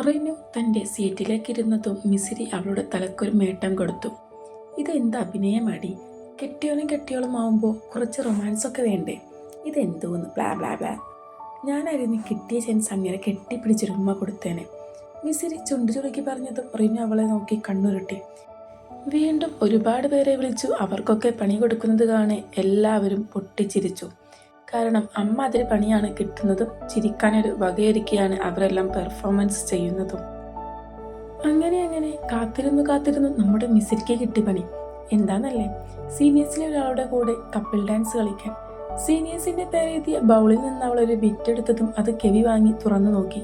റിനു തൻ്റെ സീറ്റിലേക്കിരുന്നതും മിസിരി അവളുടെ തലക്കൊരു മേട്ടം കൊടുത്തു. ഇതെന്ത് അഭിനയമാടി, കെട്ടിയോനും കെട്ടിയോളും ആവുമ്പോൾ കുറച്ച് റൊമാൻസൊക്കെ വേണ്ടേ? ഇതെന്തോന്ന് ബ്ലാ ബ്ലാ ബ്ലാ. ഞാനായിരുന്നു കിട്ടിയ ചാൻസ് അങ്ങനെ കെട്ടിപ്പിടിച്ചൊരു ഉമ്മ കൊടുത്തേനെ. മിസിരി ചുണ്ടു ചുരുക്കി പറഞ്ഞതും റിനു അവളെ നോക്കി കണ്ണുരുട്ടി. വീണ്ടും ഒരുപാട് പേരെ വിളിച്ചു അവർക്കൊക്കെ പണി കൊടുക്കുന്നത് കാണെ എല്ലാവരും പൊട്ടിച്ചിരിച്ചു. കാരണം അമ്മ അതിൽ പണിയാണ് കിട്ടുന്നതും ചിരിക്കാനൊരു വകയൊരുക്കിയാണ് അവരെല്ലാം പെർഫോമൻസ് ചെയ്യുന്നതും. അങ്ങനെ കാത്തിരുന്നു നമ്മുടെ മിസിരിക്ക് കിട്ടി പണി. എന്താന്നല്ലേ, സീനിയേഴ്സിലെ ഒരാളുടെ കൂടെ കപ്പിൾ ഡാൻസ് കളിക്കാൻ. സീനിയേഴ്സിന്റെ പേരെഴുതിയ ബൗളിൽ നിന്ന് അവൾ ഒരു ബിറ്റ് എടുത്തതും അത് കെവി വാങ്ങി തുറന്നു നോക്കി.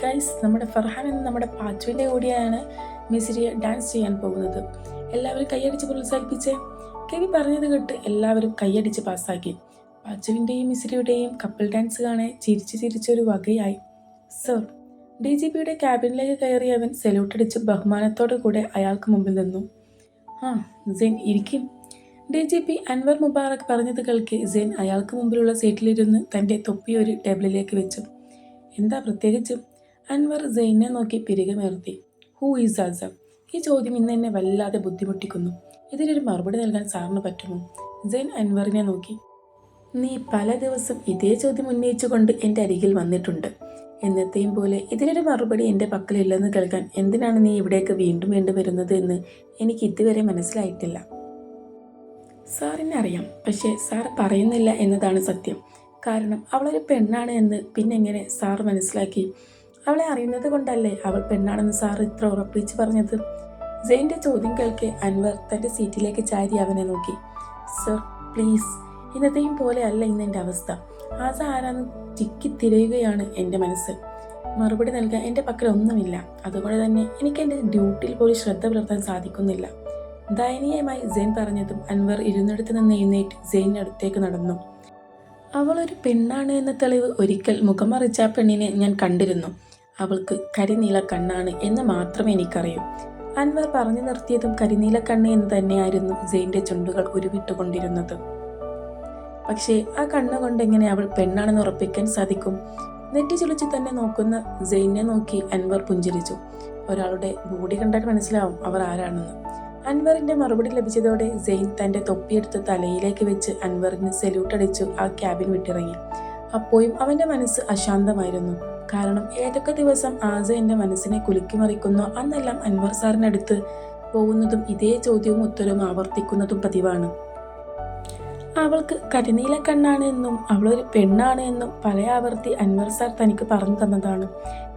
ഗൈസ്, നമ്മുടെ ഫർഹാൻ എന്ന നമ്മുടെ പാച്ചുവിന്റെ കൂടെയാണ് മിസിരിയെ ഡാൻസ് ചെയ്യാൻ പോകുന്നത്. എല്ലാവരും കൈയടിച്ച് പ്രോത്സാഹിപ്പിച്ചേ. കെവി പറഞ്ഞത് കേട്ട് എല്ലാവരും കൈയടിച്ച് പാസ്സാക്കി. പാച്ചുവിന്റെയും മിസിരിയുടെയും കപ്പിൾ ഡാൻസ് കാണാൻ ചിരിച്ചൊരു വകയായി. സർ, DGPയുടെ ക്യാബിനിലേക്ക് കയറി അവൻ സെല്യൂട്ടടിച്ച് ബഹുമാനത്തോടു കൂടെ അയാൾക്ക് മുമ്പിൽ നിന്നു. ആ സെയിൻ ഇരിക്കും. DGP അൻവർ മുബാറക് പറഞ്ഞത് കേൾക്കെ സെയിൻ അയാൾക്ക് മുമ്പിലുള്ള സീറ്റിലിരുന്ന് തൻ്റെ തൊപ്പി ഒരു ടേബിളിലേക്ക് വെച്ചു. എന്താ പ്രത്യേകിച്ച്? അൻവർ സെയിനെ നോക്കി പിരികമേർത്തി. Who is Assam? ഈ ചോദ്യം ഇന്ന് എന്നെ വല്ലാതെ ബുദ്ധിമുട്ടിക്കുന്നു. ഇതിനൊരു മറുപടി നൽകാൻ സാറിന് പറ്റുമോ? സെയിൻ അൻവറിനെ നോക്കി. നീ പല ദിവസം ഇതേ ചോദ്യം ഉന്നയിച്ചുകൊണ്ട് എൻ്റെ അരികിൽ വന്നിട്ടുണ്ട്. എന്നത്തെയും പോലെ ഇതിനൊരു മറുപടി എൻ്റെ പക്കലില്ലെന്ന് കേൾക്കാൻ എന്തിനാണ് നീ ഇവിടേക്ക് വീണ്ടും വരുന്നത് എന്ന് എനിക്ക് ഇതുവരെ മനസ്സിലായിട്ടില്ല. സാറിനെ അറിയാം, പക്ഷേ സാർ പറയുന്നില്ല എന്നതാണ് സത്യം. കാരണം അവളൊരു പെണ്ണാണ് എന്ന് പിന്നെങ്ങനെ സാർ മനസ്സിലാക്കി? അവളെ അറിയുന്നത് കൊണ്ടല്ലേ അവൾ പെണ്ണാണെന്ന് സാർ ഇത്ര ഉറപ്പിച്ച് പറഞ്ഞത്? സെയിൻ്റെ ചോദ്യം കേൾക്കെ അൻവർ തൻ്റെ സീറ്റിലേക്ക് ചാരി അവനെ നോക്കി. സർ പ്ലീസ്, ഇന്നത്തെയും പോലെ അല്ല ഇന്ന് എൻ്റെ അവസ്ഥ. ആസ ആരാന്ന് ചിക്കി തിരയുകയാണ് എൻ്റെ മനസ്സ്. മറുപടി നൽകാൻ എൻ്റെ പക്കൽ ഒന്നുമില്ല. അതുകൊണ്ട് തന്നെ എനിക്ക് എൻ്റെ ഡ്യൂട്ടിയിൽ പോലും ശ്രദ്ധ പുലർത്താൻ സാധിക്കുന്നില്ല. ദയനീയമായി സെയിൻ പറഞ്ഞതും അൻവർ ഇരുന്നിടത്ത് നിന്ന് എഴുന്നേറ്റ് സെയിൻ്റെ അടുത്തേക്ക് നടന്നു. അവളൊരു പെണ്ണാണ് എന്ന തെളിവ് ഒരിക്കൽ മുഖം മറിച്ച പെണ്ണിനെ ഞാൻ കണ്ടിരുന്നു. അവൾക്ക് കരിനീല കണ്ണാണ് എന്ന് മാത്രമേ എനിക്കറിയൂ. അൻവർ പറഞ്ഞു നിർത്തിയതും കരിനീല കണ്ണ് എന്ന് തന്നെയായിരുന്നു സെയിൻ്റെ ചുണ്ടുകൾ ഉരുവിട്ടുകൊണ്ടിരുന്നത്. പക്ഷേ ആ കണ്ണുകൊണ്ട് എങ്ങനെ അവൾ പെണ്ണാണെന്ന് ഉറപ്പിക്കാൻ സാധിക്കും? നെറ്റി ചുളിച്ച് തന്നെ നോക്കുന്ന സെയിനെ നോക്കി അൻവർ പുഞ്ചിരിച്ചു. ഒരാളുടെ ബോഡി കണ്ടാൽ മനസ്സിലാവും അവർ ആരാണെന്ന്. അൻവറിന്റെ മറുപടി ലഭിച്ചതോടെ സെയിൻ തന്റെ തൊപ്പിയെടുത്ത് തലയിലേക്ക് വെച്ച് അൻവറിന് സല്യൂട്ട് അടിച്ചു ആ ക്യാബിൻ വിട്ടിറങ്ങി. അപ്പോഴും അവന്റെ മനസ്സ് അശാന്തമായിരുന്നു. കാരണം ഏതൊക്കെ ദിവസം ആസ എന്റെ മനസ്സിനെ കുലുക്കിമറിക്കുന്നോ അന്നെല്ലാം അൻവർ സാറിനടുത്ത് പോകുന്നതും ഇതേ ചോദ്യവും ഉത്തരവും ആവർത്തിക്കുന്നതും പതിവാണ്. അവൾക്ക് കരിനീല കണ്ണാണ് എന്നും അവളൊരു പെണ്ണാണ് എന്നും പല ആവർത്തി അൻവർ സാർ തനിക്ക് പറഞ്ഞു തന്നതാണ്.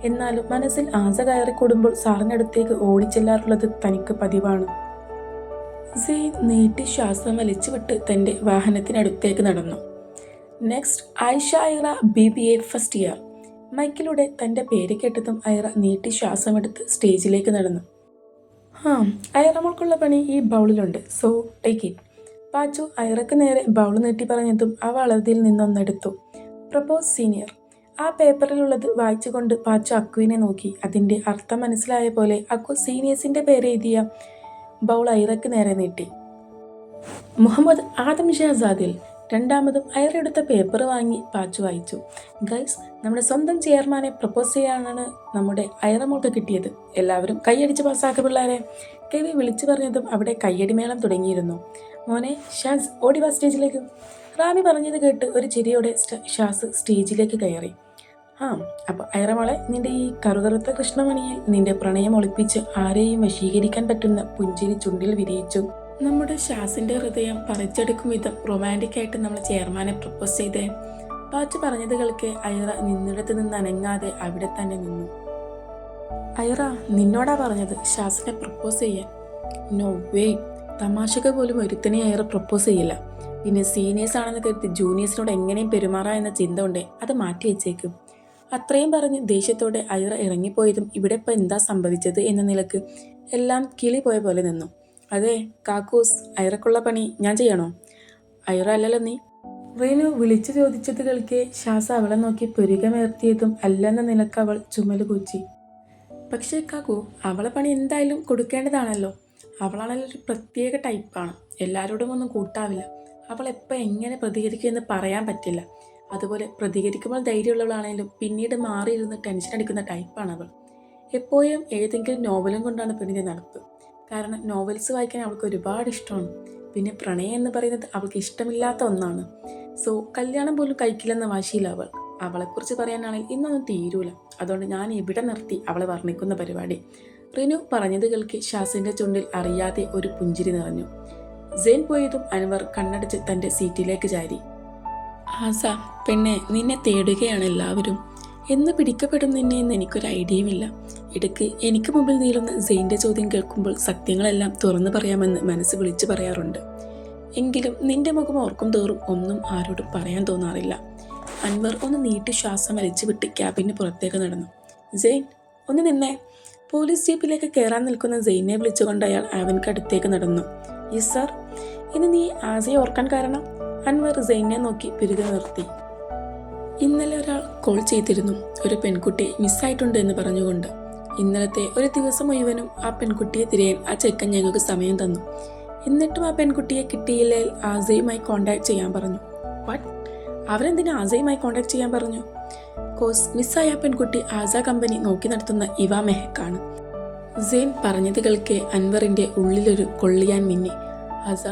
എന്നാലും മനസ്സിൽ ആസ കയറിക്കൂടുമ്പോൾ സാറിനടുത്തേക്ക് ഓടിച്ചെല്ലാറുള്ളത് തനിക്ക് പതിവാണ്. സെയിൻ നീട്ടി ശ്വാസം വലിച്ചുവിട്ട് തൻ്റെ വാഹനത്തിനടുത്തേക്ക് നടന്നു. Next Ayesha Aira BBA first year. മൈക്കിലൂടെ തൻ്റെ പേര് കേട്ടതും ഐറ നീട്ടി ശ്വാസമെടുത്ത് സ്റ്റേജിലേക്ക് നടന്നു. ഐറമോൾക്കുള്ള പണി ഈ ബൗളിലുണ്ട്, സോ ടേക്ക് ഇറ്റ്. പാച്ചു ഐറക്ക് നേരെ ബൗൾ നീട്ടി പറഞ്ഞതും അവൾ അതിൽ നിന്നൊന്നെടുത്തു. Propose senior. ആ പേപ്പറിലുള്ളത് വായിച്ചുകൊണ്ട് പാച്ചു അക്കുവിനെ നോക്കി. അതിൻ്റെ അർത്ഥം മനസ്സിലായ പോലെ അക്കു സീനിയേഴ്സിൻ്റെ പേരെഴുതിയ ബൗൾ ഐറക്ക് നേരെ നീട്ടി. മുഹമ്മദ് ആദം ഷഹസാദിൽ. രണ്ടാമതും ഐറ എടുത്ത പേപ്പർ വാങ്ങി പാച്ചു വായിച്ചു. ഗൈസ്, നമ്മുടെ സ്വന്തം ചെയർമാനെ പ്രപ്പോസ് ചെയ്യാനാണ് നമ്മുടെ ഐറമോൾക്ക് കിട്ടിയത്. എല്ലാവരും കൈയടിച്ച് പാസ്സാക്കുക പിള്ളേരെ. കെവി വിളിച്ചു പറഞ്ഞതും അവിടെ കയ്യടിമേളം തുടങ്ങിയിരുന്നു. മോനെ ഷാസ്, ഓടിവാ സ്റ്റേജിലേക്ക്. റാമി പറഞ്ഞത് കേട്ട് ഒരു ചിരിയോടെ ഷാസ് സ്റ്റേജിലേക്ക് കയറി. അപ്പോൾ ഐറമോളെ, നിന്റെ ഈ കറുകറുത്ത കൃഷ്ണമണിയിൽ നിന്റെ പ്രണയം ഒളിപ്പിച്ച് ആരെയും വശീകരിക്കാൻ പറ്റുന്ന പുഞ്ചിരി ചുണ്ടിൽ വിരിയിച്ചു. നമ്മുടെ ഷാസിന്റെ ഹൃദയം പറിച്ചെടുക്കും വിധം റൊമാൻറ്റിക് ആയിട്ട് നമ്മൾ ചെയർമാനെ പ്രപ്പോസ് ചെയ്തേ. പാച്ചു പറഞ്ഞത് കേൾക്കെ ഐറ നിന്നിടത്ത് നിന്ന് അനങ്ങാതെ അവിടെ തന്നെ നിന്നു. ഐറ, നിന്നോടാ പറഞ്ഞത് ഷാസിനെ പ്രപ്പോസ് ചെയ്യാൻ. No way. തമാശക്ക് പോലും ഒരുത്തനെ ഐറ പ്രപ്പോസ് ചെയ്യില്ല. പിന്നെ സീനിയേഴ്സ് ആണെന്ന് കരുതി ജൂനിയേഴ്സിനോട് എങ്ങനെയും പെരുമാറാ എന്ന ചിന്ത ഉണ്ട്, അത് മാറ്റി വെച്ചേക്കും. അത്രയും പറഞ്ഞ് ദേഷ്യത്തോടെ ഐറ ഇറങ്ങിപ്പോയതും ഇവിടെ ഇപ്പം എന്താ സംഭവിച്ചത് എന്ന നിലക്ക് എല്ലാം കിളി പോയ പോലെ നിന്നു. അതെ കാക്കൂസ്, ഐറക്കുള്ള പണി ഞാൻ ചെയ്യണോ? ഐറ അല്ലല്ലോ നീ. റീനു വിളിച്ചു ചോദിച്ചത് കേൾക്കെ ഷാസ അവളെ നോക്കി പുരികമേർത്തിയതും അല്ലെന്ന നിലക്ക് അവൾ ചുമല് കൂച്ചി. പക്ഷേ കാക്കു, അവളെ പണി എന്തായാലും കൊടുക്കേണ്ടതാണല്ലോ. അവളാണെങ്കിൽ ഒരു പ്രത്യേക ടൈപ്പാണ്. എല്ലാവരോടും ഒന്നും കൂട്ടാവില്ല. അവൾ എപ്പോൾ എങ്ങനെ പ്രതികരിക്കുമെന്ന് പറയാൻ പറ്റില്ല. അതുപോലെ പ്രതികരിക്കുമ്പോൾ ധൈര്യമുള്ളവളാണെങ്കിലും പിന്നീട് മാറിയിരുന്ന് ടെൻഷൻ അടിക്കുന്ന ടൈപ്പാണ് അവൾ. എപ്പോഴും ഏതെങ്കിലും നോവലും കൊണ്ടാണ് പെണ്ണിൻ്റെ നടപ്പ്. കാരണം നോവൽസ് വായിക്കാൻ അവൾക്ക് ഒരുപാട് ഇഷ്ടമാണ്. പിന്നെ പ്രണയം എന്ന് പറയുന്നത് അവൾക്ക് ഇഷ്ടമില്ലാത്ത ഒന്നാണ്. സോ കല്യാണം പോലും കഴിക്കില്ലെന്ന വാശിയില്ല അവൾ. അവളെക്കുറിച്ച് പറയാനാണെങ്കിൽ ഇന്നൊന്നും തീരൂല. അതുകൊണ്ട് ഞാൻ ഇവിടെ നിർത്തി അവളെ വർണ്ണിക്കുന്ന പരിപാടി. റിനു പറഞ്ഞത് കേൾക്കി ഷാസിൻ്റെ ചുണ്ടിൽ അറിയാതെ ഒരു പുഞ്ചിരി നിറഞ്ഞു. സെയിൻ പോയതും അൻവർ കണ്ണടച്ച് തൻ്റെ സീറ്റിലേക്ക് ചാരി. ആസ പെണ്ണെ, നിന്നെ തേടുകയാണ് എല്ലാവരും. എന്ന് പിടിക്കപ്പെടും നിന്നെ എന്ന് എനിക്കൊരു ഐഡിയയുമില്ല. ഇടയ്ക്ക് എനിക്ക് മുമ്പിൽ നീളുന്ന സെയിൻ്റെ ചോദ്യം കേൾക്കുമ്പോൾ സത്യങ്ങളെല്ലാം തുറന്നു പറയാമെന്ന് മനസ്സ് വിളിച്ചു പറയാറുണ്ട്. എങ്കിലും നിന്റെ മുഖം ഓർക്കും തോറും ഒന്നും ആരോടും പറയാൻ തോന്നാറില്ല. അൻവർ ഒന്ന് നീട്ടി ശ്വാസം വലിച്ചു വിട്ട് ക്യാബിന് പുറത്തേക്ക് നടന്നു. സെയിൻ ഒന്ന് നിന്നേ. പോലീസ് ജീപ്പിലേക്ക് കയറാൻ നിൽക്കുന്ന സെയിനെ വിളിച്ചുകൊണ്ട് അയാൾ അവൻക്കടുത്തേക്ക് നടന്നു. Yes sir. ഇനി നീ ആസയെ ഓർക്കാൻ കാരണം? അൻവർ സെയിനെ നോക്കി പിരുതി നിർത്തി. ഇന്നലെ ഒരാൾ കോൾ ചെയ്തിരുന്നു, ഒരു പെൺകുട്ടി മിസ്സായിട്ടുണ്ട് എന്ന് പറഞ്ഞുകൊണ്ട്. ഇന്നലത്തെ ഒരു ദിവസം മുഴുവനും ആ പെൺകുട്ടിയെ തിരയാൻ ആ ചെക്കൻ ഞങ്ങൾക്ക് സമയം തന്നു. എന്നിട്ടും ആ പെൺകുട്ടിയെ കിട്ടിയില്ലെങ്കിൽ ആസയുമായി കോണ്ടാക്ട് ചെയ്യാൻ പറഞ്ഞു. വാട്ട്? അവരെന്തിനാ ആസയുമായി കോണ്ടാക്ട് ചെയ്യാൻ പറഞ്ഞു? കോഴ്സ് മിസ്സായ ആ പെൺകുട്ടി ആസ കമ്പനി നോക്കി നടത്തുന്ന ഇവ മെഹക്കാണ്. സെയിൻ പറഞ്ഞത് കേൾക്കെ അൻവറിൻ്റെ ഉള്ളിലൊരു കൊള്ളിയാൻ മിന്നി. ആസ,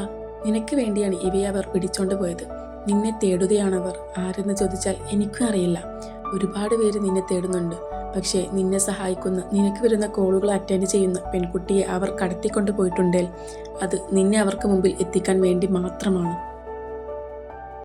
നിനക്ക് വേണ്ടിയാണ് ഇവയെ അവർ പിടിച്ചോണ്ട് പോയത്. നിന്നെ തേടുകയാണവർ. ആരെന്ന് ചോദിച്ചാൽ എനിക്കും അറിയില്ല. ഒരുപാട് പേര് നിന്നെ തേടുന്നുണ്ട്. പക്ഷേ നിന്നെ സഹായിക്കുന്ന, നിനക്ക് വരുന്ന കോളുകൾ അറ്റൻഡ് ചെയ്യുന്ന പെൺകുട്ടിയെ അവർ കടത്തിക്കൊണ്ട് പോയിട്ടുണ്ടെങ്കിൽ അത് നിന്നെ അവർക്ക് മുമ്പിൽ എത്തിക്കാൻ വേണ്ടി മാത്രമാണ്.